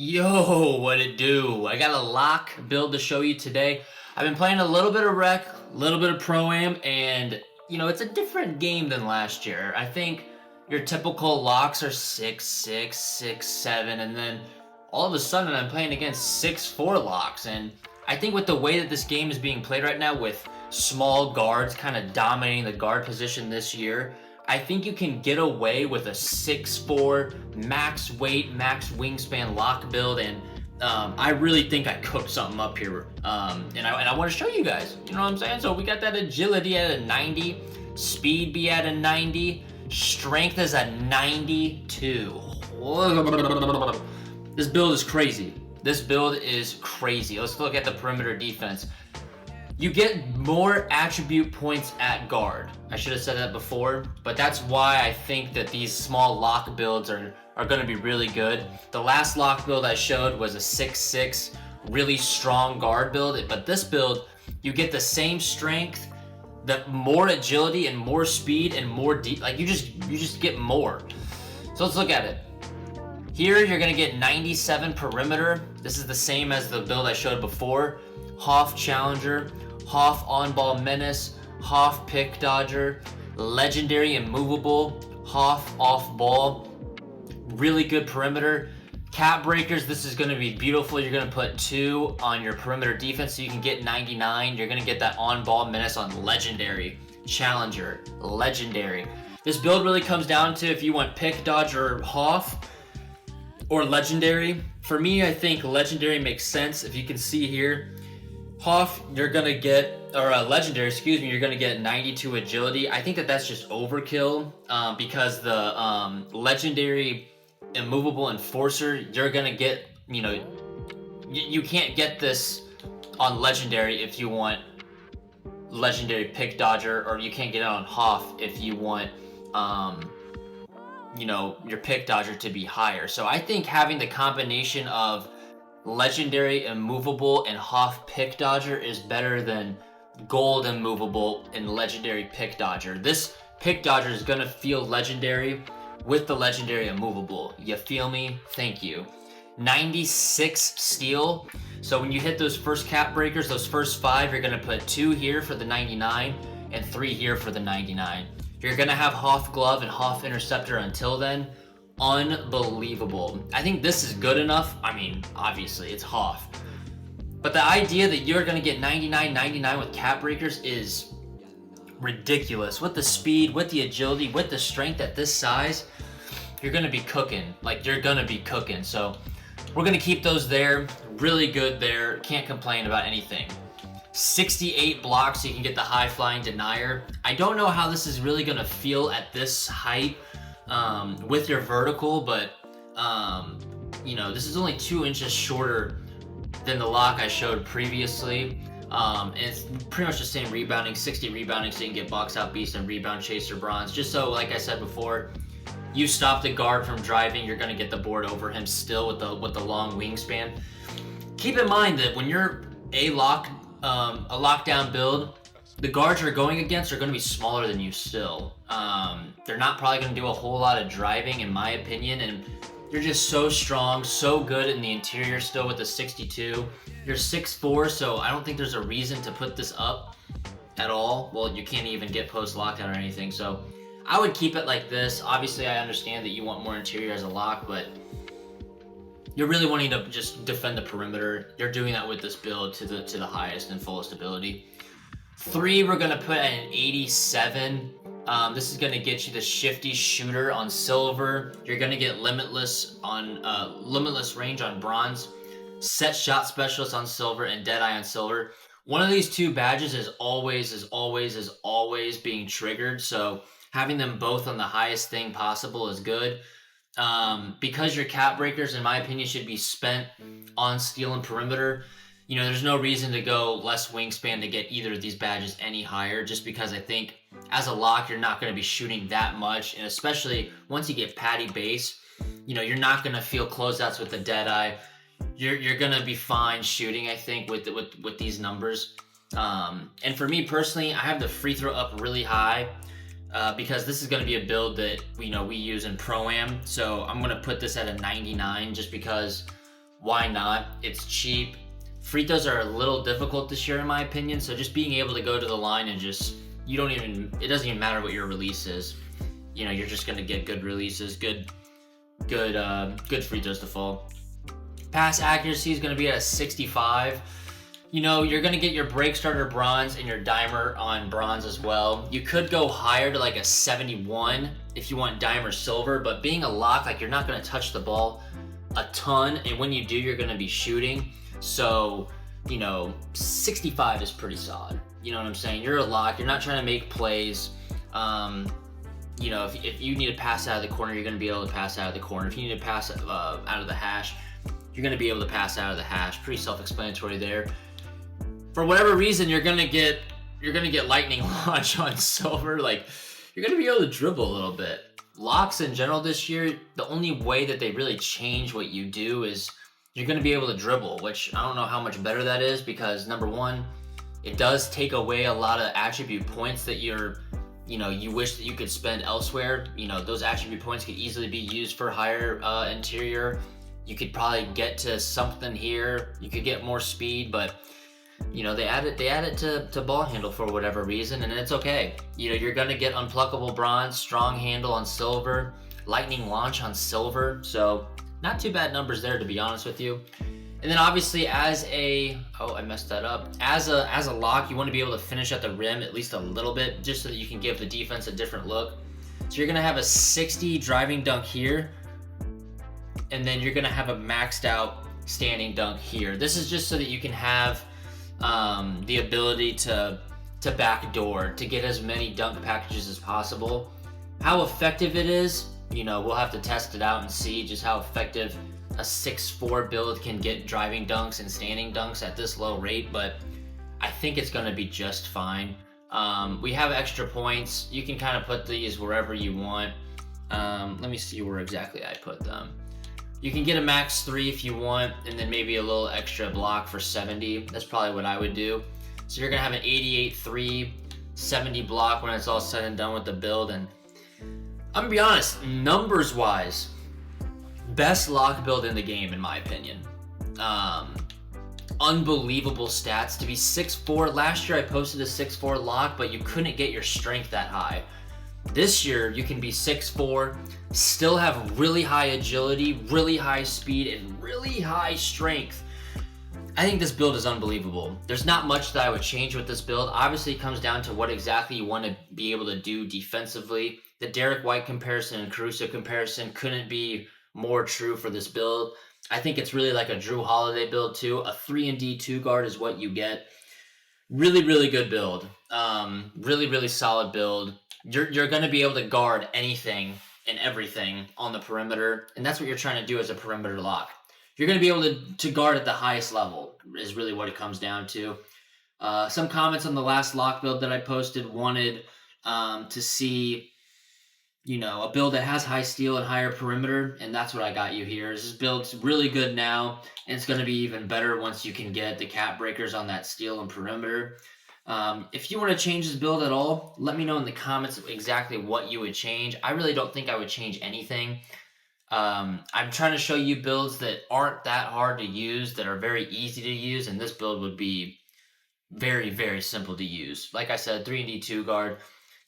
Yo, what it do? I got a lock build to show you today. I've been playing a little bit of Rec, a little bit of Pro-Am, and it's a different game than last year. I think your typical locks are 6-6, 6-7, and then all of a sudden I'm playing against 6-4 locks. And I think with the way that this game is being played right now, with small guards kind of dominating the guard position this year, I think you can get away with a 6'4", max weight, max wingspan lock build, and I really think I cooked something up here. And I want to show you guys, you know what I'm saying? So we got that agility at a 90, speed be at a 90, strength is a 92. This build is crazy. This build is crazy. Let's look at the perimeter defense. You get more attribute points at guard. I should have said that before, but that's why I think that these small lock builds are going to be really good. The last lock build I showed was a 6'6", really strong guard build, but this build, you get the same strength, the more agility and more speed and more deep. Like you just get more. So let's look at it. Here you're going to get 97 perimeter. This is the same as the build I showed before. Hoff Challenger, Hoff On-Ball Menace, Hoff Pick Dodger, Legendary Immovable, Hoff Off-Ball. Really good perimeter. Cap Breakers, this is going to be beautiful. You're going to put 2 on your perimeter defense so you can get 99. You're going to get that On-Ball Menace on Legendary, Challenger, Legendary. This build really comes down to if you want Pick Dodger Hoff or Legendary. For me, I think Legendary makes sense. If you can see here, Hoff, you're gonna get, or Legendary, excuse me, you're gonna get 92 agility. I think that's just overkill because the Legendary Immovable Enforcer, you're gonna get, you can't get this on Legendary if you want Legendary Pick Dodger, or you can't get it on Hoff if you want, your Pick Dodger to be higher. So I think having the combination of Legendary Immovable and Hoff Pick Dodger is better than Gold Immovable and Legendary Pick Dodger. This Pick Dodger is going to feel legendary with the Legendary Immovable. You feel me? Thank you. 96 steal. So when you hit those first cap breakers, those first 5, you're going to put 2 here for the 99 and 3 here for the 99. You're going to have Hoff Glove and Hoff Interceptor until then. Unbelievable. I think this is good enough. I mean, obviously, it's Hoff. But the idea that you're going to get 99 with cap breakers is ridiculous. With the speed, with the agility, with the strength at this size, you're going to be cooking. Like, you're going to be cooking. So we're going to keep those there. Really good there. Can't complain about anything. 68 blocks so you can get the high flying denier. I don't know how this is really going to feel at this height with your vertical, but this is only 2 inches shorter than the lock I showed previously. And it's pretty much the same rebounding, 60 rebounding, so you can get box out beast and rebound chaser bronze. Just so, like I said before, you stop the guard from driving, you're gonna get the board over him still with the long wingspan. Keep in mind that when you're a lockdown build, the guards you're going against are going to be smaller than you still. They're not probably going to do a whole lot of driving, in my opinion, and you're just so strong, so good in the interior still with the 62. You're 6'4", so I don't think there's a reason to put this up at all. Well, you can't even get post lockdown or anything, so I would keep it like this. Obviously, I understand that you want more interior as a lock, but you're really wanting to just defend the perimeter. You're doing that with this build to the highest and fullest ability. 3, we're going to put at an 87. This is going to get you the shifty shooter on silver. You're going to get limitless range on bronze, set shot specialist on silver, and deadeye on silver. One of these 2 badges is always being triggered. So having them both on the highest thing possible is good. Because your cap breakers, in my opinion, should be spent on steal and perimeter. There's no reason to go less wingspan to get either of these badges any higher, just because I think as a lock, you're not going to be shooting that much. And especially once you get patty base, you're not going to feel closeouts with the deadeye. You're going to be fine shooting, I think, with these numbers. And for me personally, I have the free throw up really high. because this is going to be a build that we use in Pro-Am. So I'm going to put this at a 99 just because why not? It's cheap. Free throws are a little difficult this year in my opinion, so just being able to go to the line and just, it doesn't even matter what your release is. You know, you're just gonna get good releases, good free throws to fall. Pass accuracy is gonna be at a 65. You know, you're gonna get your break starter bronze and your dimer on bronze as well. You could go higher to like a 71 if you want dimer silver, but being a lock, like you're not gonna touch the ball a ton, and when you do, you're gonna be shooting. So, you know, 65 is pretty solid. You know what I'm saying? You're a lock, you're not trying to make plays. You know, if you need to pass out of the corner, you're gonna be able to pass out of the corner. If you need to pass out of the hash, you're gonna be able to pass out of the hash. Pretty self-explanatory there. For whatever reason, you're gonna get lightning launch on silver. Like, you're gonna be able to dribble a little bit. Locks in general this year, the only way that they really change what you do is you're gonna be able to dribble, which I don't know how much better that is, because number one, it does take away a lot of attribute points that you wish that you could spend elsewhere. You know, those attribute points could easily be used for higher interior. You could probably get to something here. You could get more speed, but you know, they add it to ball handle for whatever reason, and it's okay. You know, you're gonna get unpluckable bronze, strong handle on silver, lightning launch on silver, so not too bad numbers there, to be honest with you. And then obviously as a lock, you want to be able to finish at the rim at least a little bit, just so that you can give the defense a different look. So you're gonna have a 60 driving dunk here, and then you're gonna have a maxed out standing dunk here. This is just so that you can have the ability to backdoor, to get as many dunk packages as possible. How effective it is, you know, we'll have to test it out and see just how effective a 6'4" build can get driving dunks and standing dunks at this low rate, but I think it's going to be just fine. We have extra points. You can kind of put these wherever you want. Let me see where exactly I put them. You can get a max 3 if you want, and then maybe a little extra block for 70. That's probably what I would do. So you're gonna have an 88 3, 70 block when it's all said and done with the build. And I'm gonna be honest, numbers wise, best lock build in the game in my opinion. Unbelievable stats to be 6'4". Last year I posted a 6'4" lock, but you couldn't get your strength that high. This year, you can be 6'4", still have really high agility, really high speed, and really high strength. I think this build is unbelievable. There's not much that I would change with this build. Obviously, it comes down to what exactly you want to be able to do defensively. The Derek White comparison and Caruso comparison couldn't be more true for this build. I think it's really like a Drew Holiday build too. A 3-and-D 2 guard is what you get. Really, really good build. Really, really solid build. You're going to be able to guard anything and everything on the perimeter, and that's what you're trying to do as a perimeter lock. You're going to be able to guard at the highest level is really what it comes down to. Some comments on the last lock build that I posted wanted to see, you know, a build that has high steal and higher perimeter, and that's what I got you here. This build's really good now, and it's going to be even better once you can get the cap breakers on that steal and perimeter. If you want to change this build at all, let me know in the comments exactly what you would change. I really don't think I would change anything. I'm trying to show you builds that aren't that hard to use, that are very easy to use, and this build would be very, very simple to use. Like I said, 3-and-D 2 guard.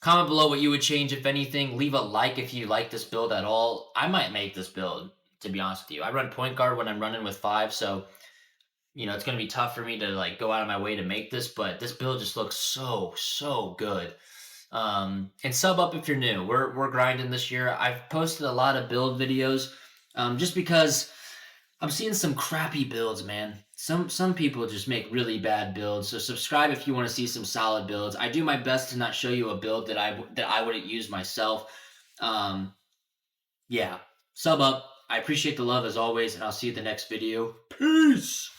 Comment below what you would change, if anything. Leave a like if you like this build at all. I might make this build, to be honest with you. I run point guard when I'm running with 5, so you know, it's going to be tough for me to like go out of my way to make this, but this build just looks so good. And sub up if you're new. We're grinding this year. I've posted a lot of build videos just because I'm seeing some crappy builds, man. Some people just make really bad builds. So subscribe if you want to see some solid builds. I do my best to not show you a build that I wouldn't use myself. Yeah, sub up. I appreciate the love as always, and I'll see you in the next video. Peace!